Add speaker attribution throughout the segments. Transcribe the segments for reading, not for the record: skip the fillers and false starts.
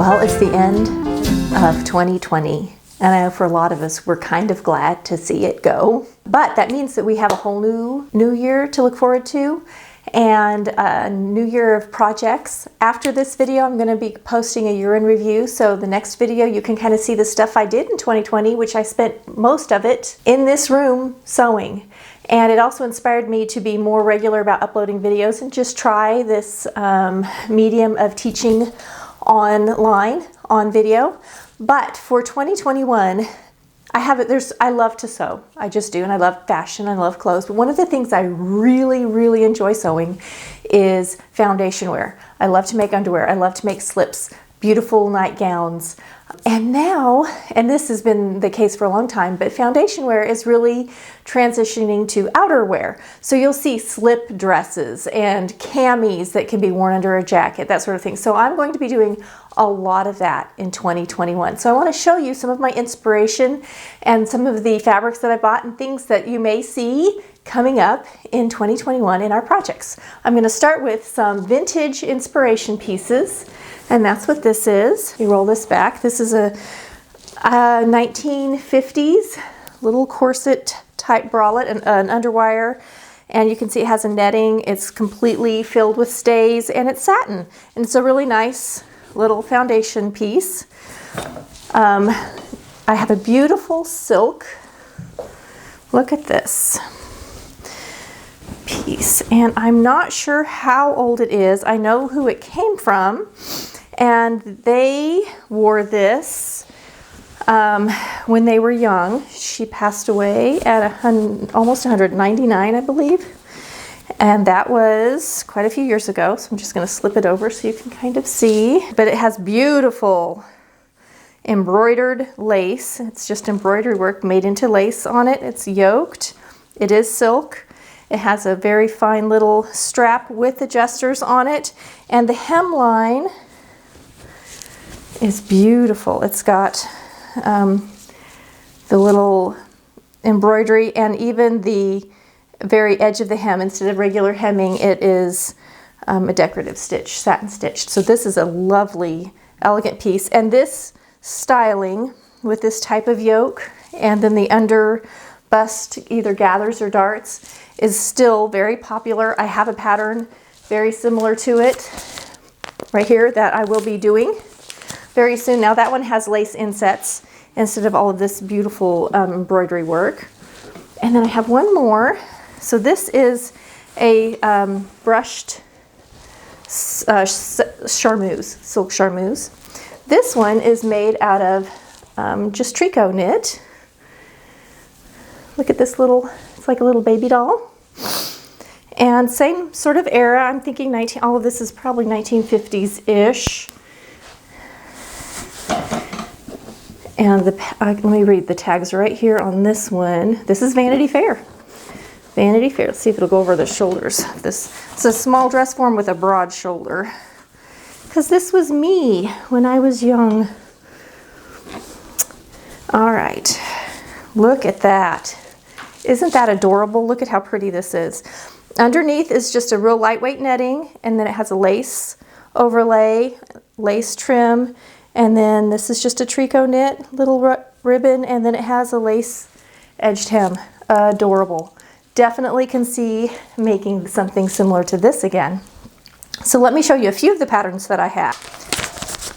Speaker 1: Well, it's the end of 2020, and I know for a lot of us, we're kind of glad to see it go. But that means that we have a whole new year to look forward to, and a new year of projects. After this video, I'm going to be posting a year in review. So the next video, you can kind of see the stuff I did in 2020, which I spent most of it in this room sewing. And it also inspired me to be more regular about uploading videos and just try this medium of teaching online on video. But for 2021, I love to sew. I just do, and I love fashion, I love clothes. But one of the things I really enjoy sewing is foundation wear. I love to make underwear. I love to make slips, beautiful nightgowns. And now, and this has been the case for a long time, but foundation wear is really transitioning to outerwear. So you'll see slip dresses and camis that can be worn under a jacket, that sort of thing. So I'm going to be doing a lot of that in 2021. So I want to show you some of my inspiration and some of the fabrics that I bought and things that you may see coming up in 2021 in our projects. I'm going to start with some vintage inspiration pieces. And that's what this is. You roll this back. This is a 1950s little corset type bralette, an underwire. And you can see it has a netting. It's completely filled with stays, and it's satin. And it's a really nice little foundation piece. I have a beautiful silk. Look at this piece. And I'm not sure how old it is. I know who it came from. And they wore this when they were young. She passed away at almost 199, I believe. And that was quite a few years ago. So I'm just going to slip it over so you can kind of see. But it has beautiful embroidered lace. It's just embroidery work made into lace on it. It's yoked. It is silk. It has a very fine little strap with adjusters on it. And the hemline is beautiful. It's got the little embroidery, and even the very edge of the hem, instead of regular hemming, it is a decorative stitch, satin stitched. So this is a lovely, elegant piece. And this styling with this type of yoke, and then the under bust either gathers or darts, is still very popular. I have a pattern very similar to it right here that I will be doing very soon. Now that one has lace insets instead of all of this beautiful embroidery work. And then I have one more. So this is a brushed charmeuse, silk charmeuse. This one is made out of just tricot knit. Look at this little, it's like a little baby doll. And same sort of era. I'm thinking all of this is probably 1950s-ish. And let me read the tags right here on this one. This is Vanity Fair. Vanity Fair. Let's see if it'll go over the shoulders. It's a small dress form with a broad shoulder. Because this was me when I was young. All right. Look at that. Isn't that adorable? Look at how pretty this is. Underneath is just a real lightweight netting, and then it has a lace overlay, lace trim. And then this is just a tricot knit little ribbon, and then it has a lace edged hem. Adorable. Definitely can see making something similar to this again. So let me show you a few of the patterns that I have.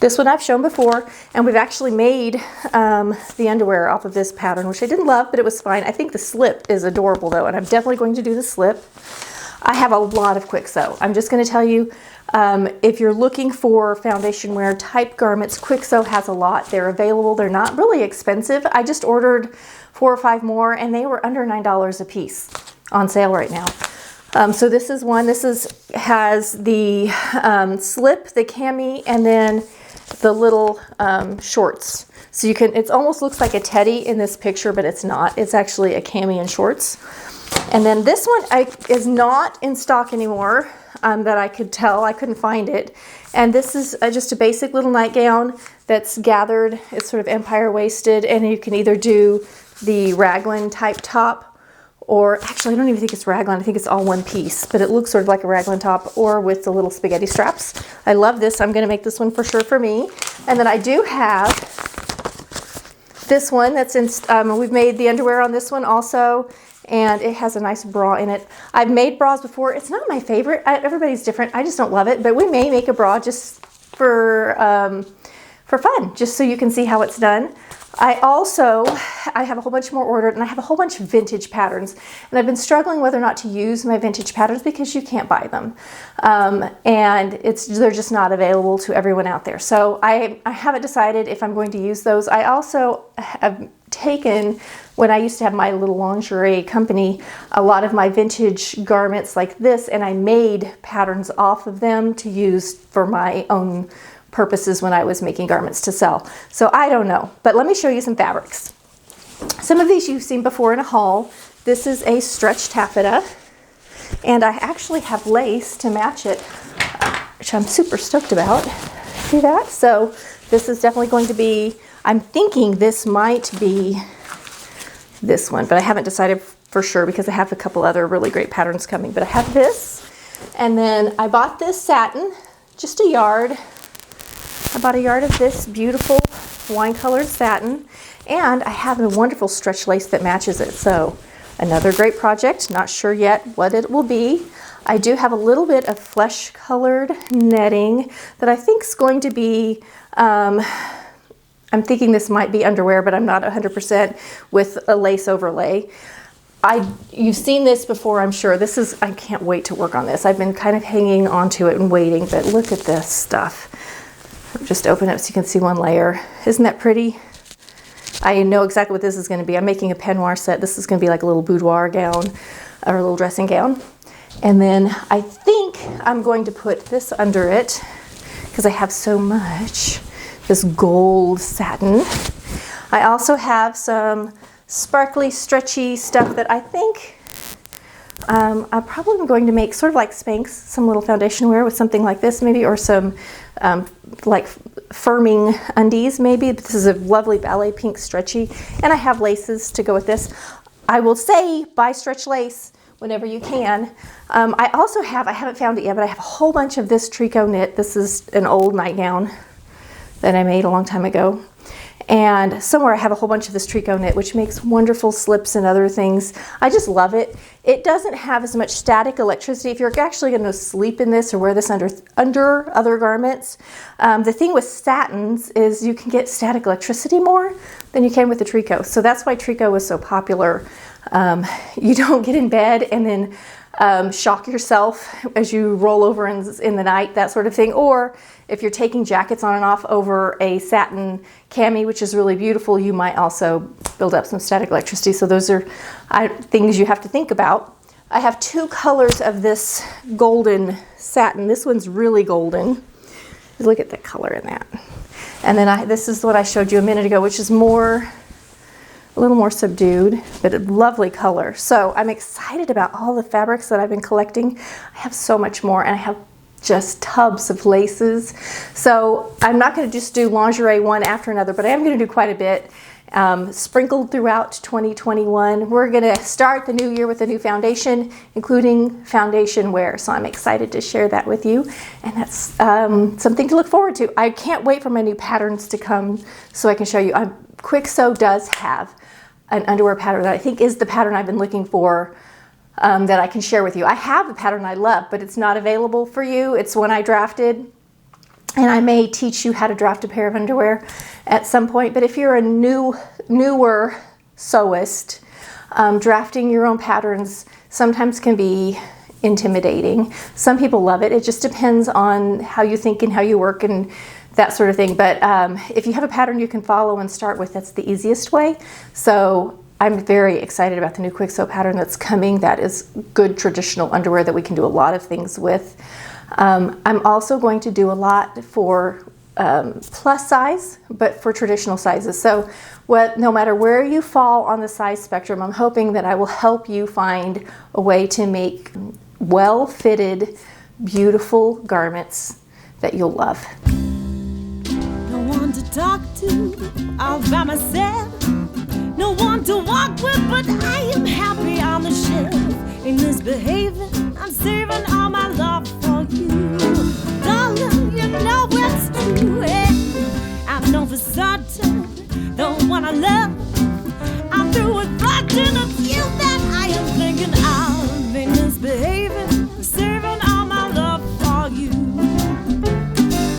Speaker 1: This one I've shown before, and we've actually made the underwear off of this pattern, which I didn't love, but it was fine. I think the slip is adorable though, and I'm definitely going to do the slip. I have a lot of quick sew. I'm just going to tell you, if you're looking for foundation wear type garments, quick sew has a lot. They're available. They're not really expensive. I just ordered 4 or 5 more, and they were under $9 a piece on sale right now. So this is one. This has the slip, the cami, and then the little shorts. So you can, it almost looks like a teddy in this picture, but it's not. It's actually a cami and shorts. And then this one is not in stock anymore that I could tell. I couldn't find it. And this is just a basic little nightgown that's gathered. It's sort of empire waisted, and you can either do the raglan type top or actually I don't even think it's raglan, I think it's all one piece, but it looks sort of like a raglan top, or with the little spaghetti straps. I love this. I'm going to make this one for sure for me. And then I do have this one that's in, we've made the underwear on this one also, and it has a nice bra in it. I've made bras before. It's not my favorite. Everybody's different. I just don't love it, but we may make a bra just for fun, just so you can see how it's done. I have a whole bunch more ordered, and I have a whole bunch of vintage patterns, and I've been struggling whether or not to use my vintage patterns because you can't buy them, and they're just not available to everyone out there. So I haven't decided if I'm going to use those. I also have taken, when I used to have my little lingerie company, a lot of my vintage garments like this, and I made patterns off of them to use for my own purposes when I was making garments to sell. So I don't know, but let me show you some fabrics. Some of these you've seen before in a haul. This is a stretch taffeta, and I actually have lace to match it, which I'm super stoked about. See that? So this is definitely going to be, I'm thinking this might be this one, but I haven't decided for sure because I have a couple other really great patterns coming. But I have this, and then I bought this satin, just a yard. I bought a yard of this beautiful wine-colored satin, and I have a wonderful stretch lace that matches it. So another great project, not sure yet what it will be. I do have a little bit of flesh-colored netting that I think is going to be, I'm thinking this might be underwear, but I'm not 100%, with a lace overlay. You've seen this before, I'm sure. I can't wait to work on this. I've been kind of hanging on to it and waiting, but look at this stuff. Just open it up so you can see one layer. Isn't that pretty? I know exactly what this is going to be. I'm making a peignoir set. This is going to be like a little boudoir gown or a little dressing gown. And then I think I'm going to put this under it because I have so much, this gold satin. I also have some sparkly, stretchy stuff that I think I'm probably going to make sort of like Spanx, some little foundation wear with something like this maybe, or some like firming undies maybe. This is a lovely ballet pink stretchy, and I have laces to go with this. I will say buy stretch lace whenever you can. I also have, I haven't found it yet, but I have a whole bunch of this tricot knit. This is an old nightgown that I made a long time ago. And somewhere I have a whole bunch of this tricot knit, which makes wonderful slips and other things. I just love it. It doesn't have as much static electricity. If you're actually going to sleep in this or wear this under other garments, the thing with satins is you can get static electricity more than you can with the tricot. So that's why tricot was so popular. You don't get in bed and then shock yourself as you roll over in the night, that sort of thing. Or if you're taking jackets on and off over a satin cami, which is really beautiful, you might also build up some static electricity. So those are things you have to think about. I have two colors of this golden satin. This one's really golden. Look at the color in that. And then this is what I showed you a minute ago, which is a little more subdued, but a lovely color. So I'm excited about all the fabrics that I've been collecting. I have so much more, and I have just tubs of laces. So I'm not going to just do lingerie one after another, but I am going to do quite a bit sprinkled throughout 2021. We're going to start the new year with a new foundation, including foundation wear. So I'm excited to share that with you, and that's something to look forward to. I can't wait for my new patterns to come so I can show you. Quick Sew does have an underwear pattern that I think is the pattern I've been looking for, that I can share with you. I have a pattern I love, but it's not available for you. It's one I drafted, and I may teach you how to draft a pair of underwear at some point. But if you're a newer sewist, drafting your own patterns sometimes can be intimidating. Some people love it. It just depends on how you think and how you work and that sort of thing. But if you have a pattern you can follow and start with, that's the easiest way. So I'm very excited about the new Quick Sew pattern that's coming. That is good traditional underwear that we can do a lot of things with. I'm also going to do a lot for plus size, but for traditional sizes. So no matter where you fall on the size spectrum, I'm hoping that I will help you find a way to make well-fitted, beautiful garments that you'll love.
Speaker 2: No one to talk to, all by myself. no one to walk with, but I am happy on the shelf. Ain't misbehaving, I'm saving all my love for you. Darling, you know it's true. I'm known for certain, the one I love